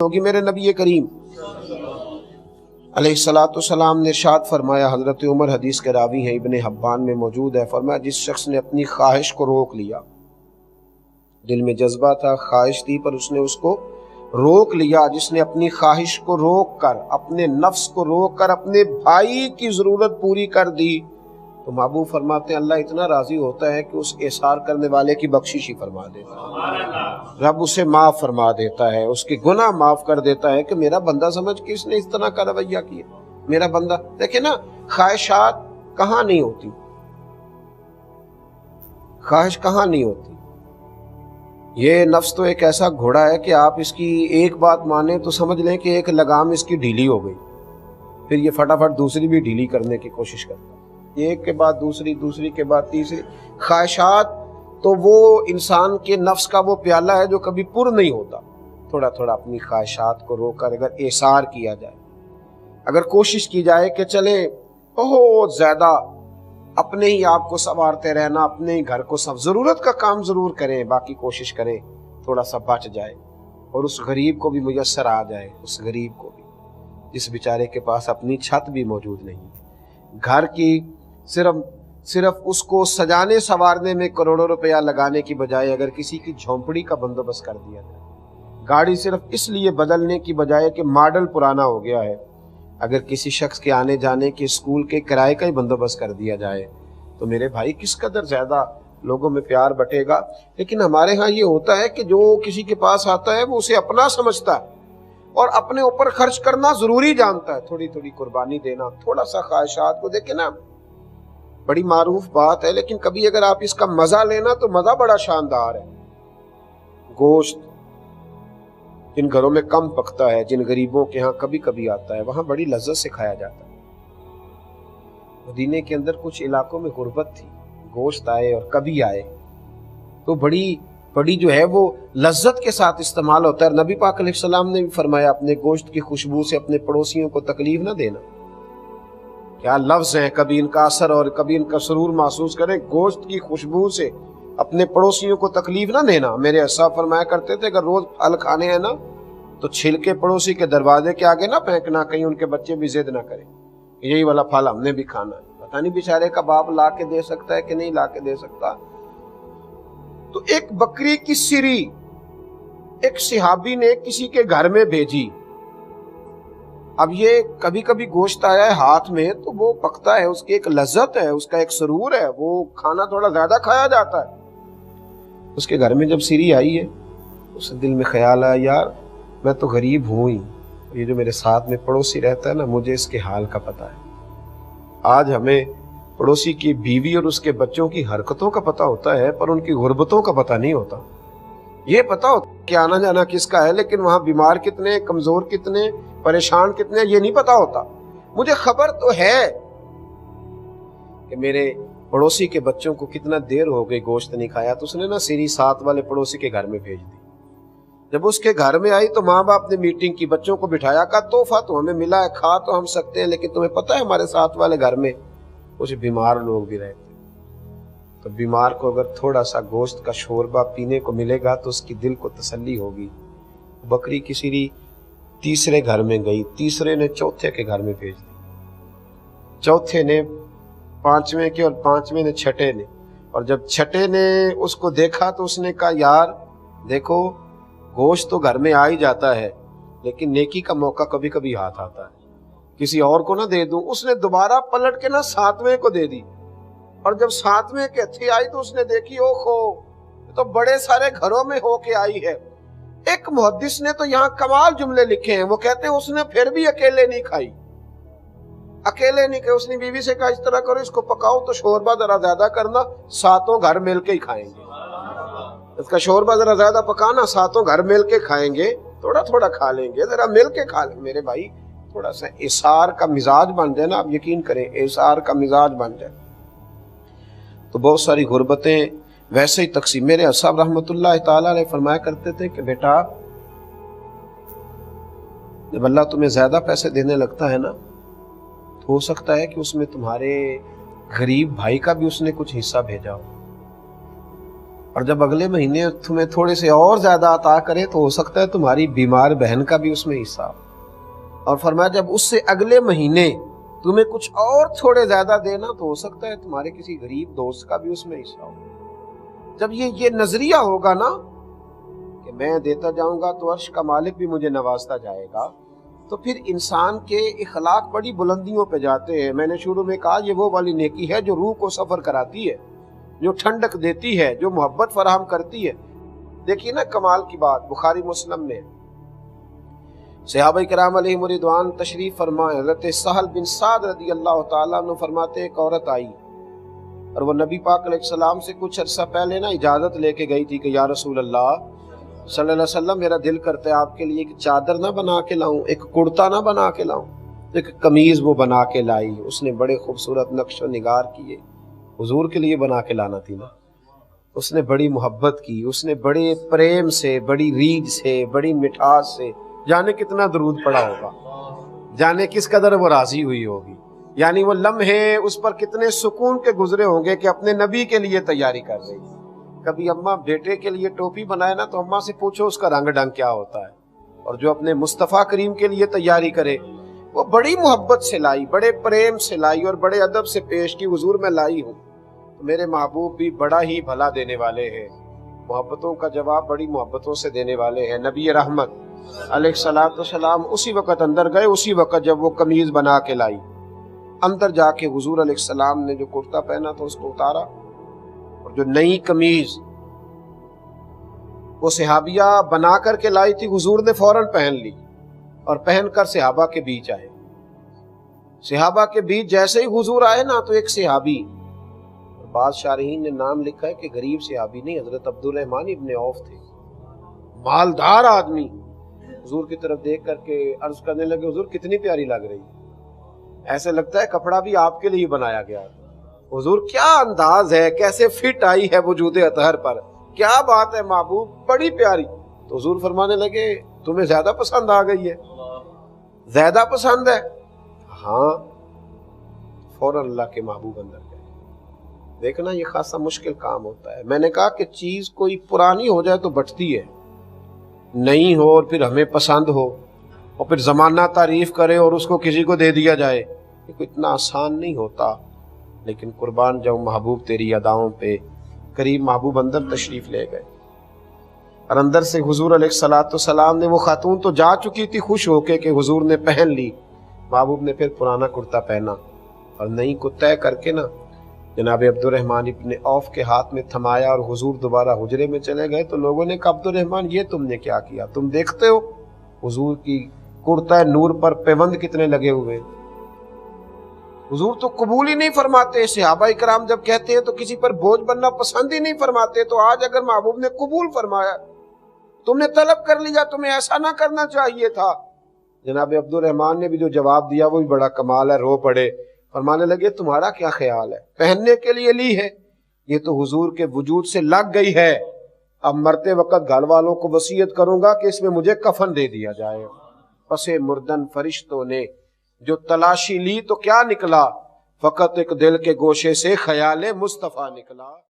ہوگی میرے نبی کریم علیہ نے ارشاد فرمایا، حضرت عمر حدیث کے راوی ہیں، ابن حبان میں موجود ہے، فرمایا جس شخص نے اپنی خواہش کو روک لیا، دل میں جذبہ تھا، خواہش تھی پر اس نے اس کو روک لیا، جس نے اپنی خواہش کو روک کر، اپنے نفس کو روک کر اپنے بھائی کی ضرورت پوری کر دی، تو محبوب فرماتے ہیں اللہ اتنا راضی ہوتا ہے کہ اس احسان کرنے والے کی بخشش ہی فرما دیتا ہے، رب اسے معاف فرما دیتا ہے، اس کے گناہ معاف کر دیتا ہے کہ میرا بندہ سمجھ کے اس نے اس طرح کا رویہ کیا، میرا بندہ۔ دیکھیں نا، خواہشات کہاں نہیں ہوتی، خواہش کہاں نہیں ہوتی۔ یہ نفس تو ایک ایسا گھوڑا ہے کہ آپ اس کی ایک بات مانیں تو سمجھ لیں کہ ایک لگام اس کی ڈھیلی ہو گئی، پھر یہ فٹافٹ دوسری بھی ڈھیلی کرنے کی کوشش کرتا ہے، ایک کے بعد دوسری، دوسری کے بعد تیسری۔ خواہشات تو وہ انسان کے نفس کا وہ پیالہ ہے جو کبھی پر نہیں ہوتا۔ تھوڑا تھوڑا اپنی خواہشات کو روک کر اگر ایثار کیا جائے، اگر کوشش کی جائے کہ چلے بہت زیادہ اپنے ہی آپ کو سنوارتے رہنا، اپنے ہی گھر کو ضرورت کا کام ضرور کریں، باقی کوشش کریں تھوڑا سا بچ جائے اور اس غریب کو بھی میسر آ جائے، اس غریب کو بھی جس بیچارے کے پاس اپنی چھت بھی موجود نہیں، گھر کی صرف اس کو سجانے سنوارنے میں کروڑوں روپیہ لگانے کی بجائے اگر کسی کی جھونپڑی کا بندوبست کر دیا جائے، گاڑی صرف اس لیے بدلنے کی بجائے کہ ماڈل پرانا ہو گیا ہے، اگر کسی شخص کے آنے جانے کے اسکول کے کرائے کا ہی بندوبست کر دیا جائے تو میرے بھائی کس قدر زیادہ لوگوں میں پیار بٹے گا۔ لیکن ہمارے ہاں یہ ہوتا ہے کہ جو کسی کے پاس آتا ہے وہ اسے اپنا سمجھتا ہے اور اپنے اوپر خرچ کرنا ضروری جانتا ہے، تھوڑی تھوڑی قربانی دینا، تھوڑا سا خواہشات کو دیکھیں نا، بڑی معروف بات ہے لیکن کبھی اگر آپ اس کا مزہ لینا تو مزہ بڑا شاندار ہے۔ گوشت جن گھروں میں کم پکتا ہے، جن غریبوں کے ہاں کبھی کبھی آتا ہے، وہاں بڑی لذت سے کھایا جاتا ہے۔ مدینے کے اندر کچھ علاقوں میں غربت تھی، گوشت آئے اور کبھی آئے تو بڑی جو ہے وہ لذت کے ساتھ استعمال ہوتا ہے۔ نبی پاک علیہ السلام نے بھی فرمایا اپنے گوشت کی خوشبو سے اپنے پڑوسیوں کو تکلیف نہ دینا۔ کیا لفظ ہیں، کبھی ان کا اثر اور کبھی ان کا سرور محسوس کریں۔ گوشت کی خوشبو سے اپنے پڑوسیوں کو تکلیف نہ دینا۔ میرے صاحب فرمایا کرتے تھے اگر روز پھل کھانے ہیں نا تو چھلکے پڑوسی کے دروازے کے آگے نہ پھینکنا، کہیں ان کے بچے بھی ضد نہ کریں یہی والا پھل ہم نے بھی کھانا ہے۔ پتہ نہیں بیچارے کا باپ لا کے دے سکتا ہے کہ نہیں لا کے دے سکتا۔ تو ایک بکری کی سری ایک صحابی نے کسی کے گھر میں بھیجی۔ اب یہ کبھی کبھی گوشت آیا ہے ہاتھ میں تو وہ پکتا ہے، اس کی ایک لذت ہے، اس کا ایک سرور ہے، وہ کھانا تھوڑا زیادہ کھایا جاتا ہے۔ اس کے گھر میں جب سری آئی ہے اس دل میں خیال آیا یار میں تو غریب ہوں ہی، یہ جو میرے ساتھ میں پڑوسی رہتا ہے نا مجھے اس کے حال کا پتہ ہے۔ آج ہمیں پڑوسی کی بیوی اور اس کے بچوں کی حرکتوں کا پتہ ہوتا ہے پر ان کی غربتوں کا پتہ نہیں ہوتا۔ یہ پتہ ہوتا کہ آنا جانا کس کا ہے لیکن وہاں بیمار کتنے، کمزور کتنے، پریشان کتنے، یہ نہیں پتہ ہوتا۔ مجھے خبر تو ہے کہ میرے پڑوسی کے بچوں کو کتنا دیر ہو گئی گوشت نہیں کھایا، تو اس نے نا سری ساتھ والے پڑوسی کے گھر میں بھیج دی۔ جب اس کے گھر میں آئی تو ماں باپ نے میٹنگ کی، بچوں کو بٹھایا، کہا تحفہ تو ہمیں ملا ہے، کھا تو ہم سکتے ہیں لیکن تمہیں پتہ ہے ہمارے ساتھ والے گھر میں کچھ بیمار لوگ بھی رہتے ہیں، تو بیمار کو اگر تھوڑا سا گوشت کا شوربہ پینے کو ملے گا تو اس کی دل کو تسلی ہوگی۔ بکری کی سری تیسرے گھر میں گئی، تیسرے نے چوتھے کے گھر میں بھیج دی، چوتھے نے پانچویں کے اور پانچویں نے چھٹے نے، اور جب چھٹے نے اس کو دیکھا تو اس نے کہا یار دیکھو گوشت تو گھر میں آ ہی جاتا ہے لیکن نیکی کا موقع کبھی کبھی ہاتھ آتا ہے، کسی اور کو نہ دے دوں۔ اس نے دوبارہ پلٹ کے نا ساتویں کو دے دی، اور جب ساتویں کے ہتھی آئی تو اس نے دیکھی اوہو تو بڑے سارے گھروں میں ہو کے آئی ہے۔ ایک محدث نے تو یہاں کمال جملے لکھے ہیں، وہ کہتے ہیں اس نے پھر بھی اکیلے نہیں کھائی، اکیلے نہیں کھائی، اس نے بیوی سے کہا اس طرح کرو اس کو پکاؤ تو شوربہ ذرا زیادہ کرنا، ساتوں گھر مل کے ہی کھائیں گے، اس کا شوربہ ذرا زیادہ پکانا، ساتوں گھر مل کے کھائیں گے، تھوڑا تھوڑا کھا لیں گے، ذرا مل کے کھا لیں۔ میرے بھائی تھوڑا سا اثار کا مزاج بن جائے نا، آپ یقین کریں اثار کا مزاج بن جائے تو بہت ساری غربتیں ویسے ہی تقسیم۔ میرے صاحب رحمۃ اللہ تعالیٰ علیہ فرمایا کرتے تھے کہ بیٹا جب اللہ تمہیں زیادہ پیسے دینے لگتا ہے نا تو ہو سکتا ہے کہ اس میں تمہارے غریب بھائی کا بھی اس نے کچھ حصہ بھیجا ہو، اور جب اگلے مہینے تمہیں تھوڑے سے اور زیادہ عطا کرے تو ہو سکتا ہے تمہاری بیمار بہن کا بھی اس میں حصہ ہو۔ اور فرمایا جب اس سے اگلے مہینے تمہیں کچھ اور تھوڑے زیادہ دینا تو ہو سکتا ہے تمہارے کسی غریب دوست کا بھی اس میں حصہ ہو۔ جب یہ نظریہ ہوگا نا کہ میں دیتا جاؤں گا تو عرش کا مالک بھی مجھے نوازتا جائے گا، تو پھر انسان کے اخلاق بڑی بلندیوں پہ جاتے ہیں۔ میں نے شروع میں کہا یہ وہ والی نیکی ہے جو روح کو سفر کراتی ہے، جو ٹھنڈک دیتی ہے، جو محبت فراہم کرتی ہے۔ دیکھیے نا کمال کی بات، بخاری مسلم میں صحابہ کرام علیہم رضوان تشریف فرمائے، حضرت سہل بن سعد رضی اللہ تعالیٰ عنہ فرماتے ایک عورت آئی اور وہ نبی پاک علیہ السلام سے کچھ عرصہ پہلے نا اجازت لے کے گئی تھی کہ یا رسول اللہ صلی اللہ علیہ وسلم میرا دل کرتا ہے آپ کے لیے ایک چادر نہ بنا کے لاؤں، ایک کرتا نہ بنا کے لاؤں، ایک قمیض وہ بنا کے لائی، اس نے بڑے خوبصورت نقش و نگار کیے، حضور کے لیے بنا کے لانا تھی نا، اس نے بڑی محبت کی، اس نے بڑے پریم سے، بڑی ریجھ سے، بڑی مٹھاس سے، جانے کتنا درود پڑا ہوگا، جانے کس قدر وہ راضی ہوئی ہوگی، یعنی وہ لمحے اس پر کتنے سکون کے گزرے ہوں گے کہ اپنے نبی کے لیے تیاری کر رہی۔ کبھی اماں بیٹے کے لیے ٹوپی بنائے نا تو اماں سے پوچھو اس کا رنگ ڈنگ کیا ہوتا ہے، اور جو اپنے مصطفیٰ کریم کے لیے تیاری کرے وہ بڑی محبت سے لائی، بڑے پریم سے لائی اور بڑے ادب سے پیش کی، حضور میں لائی ہوں۔ میرے محبوب بھی بڑا ہی بھلا دینے والے ہیں، محبتوں کا جواب بڑی محبتوں سے دینے والے ہیں۔ نبی رحمت علیہ الصلوۃ والسلام اسی وقت اندر گئے، اسی وقت جب وہ قمیض بنا کے لائی، اندر جا کے حضور علیہ السلام نے جو کرتا پہنا تھا اس کو اتارا، اور جو نئی قمیض وہ صحابیہ بنا کر کے لائی تھی حضور نے فوراً پہن لی، اور پہن کر صحابہ کے بیچ آئے۔ صحابہ کے بیچ جیسے ہی حضور آئے نا تو ایک صحابی، بعض شارحین نے نام لکھا ہے کہ غریب صحابی نہیں، حضرت عبد الرحمن ابن عوف تھے، مالدار آدمی، حضور کی طرف دیکھ کر کے عرض کرنے لگے حضور کتنی پیاری لگ رہی، ایسے لگتا ہے کپڑا بھی آپ کے لیے بنایا گیا۔ حضور کیا انداز ہے، کیسے فٹ آئی ہے وجود اطہر پر، کیا بات ہے محبوب، بڑی پیاری۔ تو حضور فرمانے لگے تمہیں زیادہ پسند آ گئی ہے، زیادہ پسند ہے؟ ہاں۔ فوراً اللہ کے محبوب اندر گئے۔ دیکھنا یہ خاصا مشکل کام ہوتا ہے۔ میں نے کہا کہ چیز کوئی پرانی ہو جائے تو بٹتی ہے، نئی ہو اور پھر ہمیں پسند ہو اور پھر زمانہ تعریف کرے اور اس کو کسی کو دے دیا جائے، یہ کوئی اتنا آسان نہیں ہوتا۔ لیکن قربان جاؤں محبوب تیری اداؤں پہ، قریب محبوب اندر تشریف لے گئے، اور اندر سے حضور علیہ الصلوۃ والسلام نے، وہ خاتون تو جا چکی تھی خوش ہو کے کہ حضور نے پہن لی، محبوب نے پھر پرانا کرتا پہنا اور نئی کو طے کر کے نا جناب عبد الرحمن ابن عوف کے ہاتھ میں تھمایا، اور حضور دوبارہ حجرے میں چلے گئے تو لوگوں نے کہا عبد الرحمن یہ تم نے کیا کیا؟ تم دیکھتے ہو حضور کی کرتا نور پر پیوند کتنے لگے ہوئے، حضور تو قبول ہی نہیں فرماتے۔ صحابہ کرام جب کہتے ہیں تو کسی پر بوجھ بننا پسند ہی نہیں فرماتے، تو آج اگر محبوب نے قبول فرمایا، تم نے طلب کر لیا، تمہیں ایسا نہ کرنا چاہیے تھا۔ جناب عبد الرحمن نے بھی جو جواب دیا وہ بھی بڑا کمال ہے، رو پڑے، فرمانے لگے تمہارا کیا خیال ہے، پہننے کے لیے لی ہے، یہ تو حضور کے وجود سے لگ گئی ہے، اب مرتے وقت گھر والوں کو وصیت کروں گا کہ اس میں مجھے کفن دے دیا جائے۔ پس مردن فرشتوں نے جو تلاشی لی تو کیا نکلا، فقط ایک دل کے گوشے سے خیال مصطفیٰ نکلا۔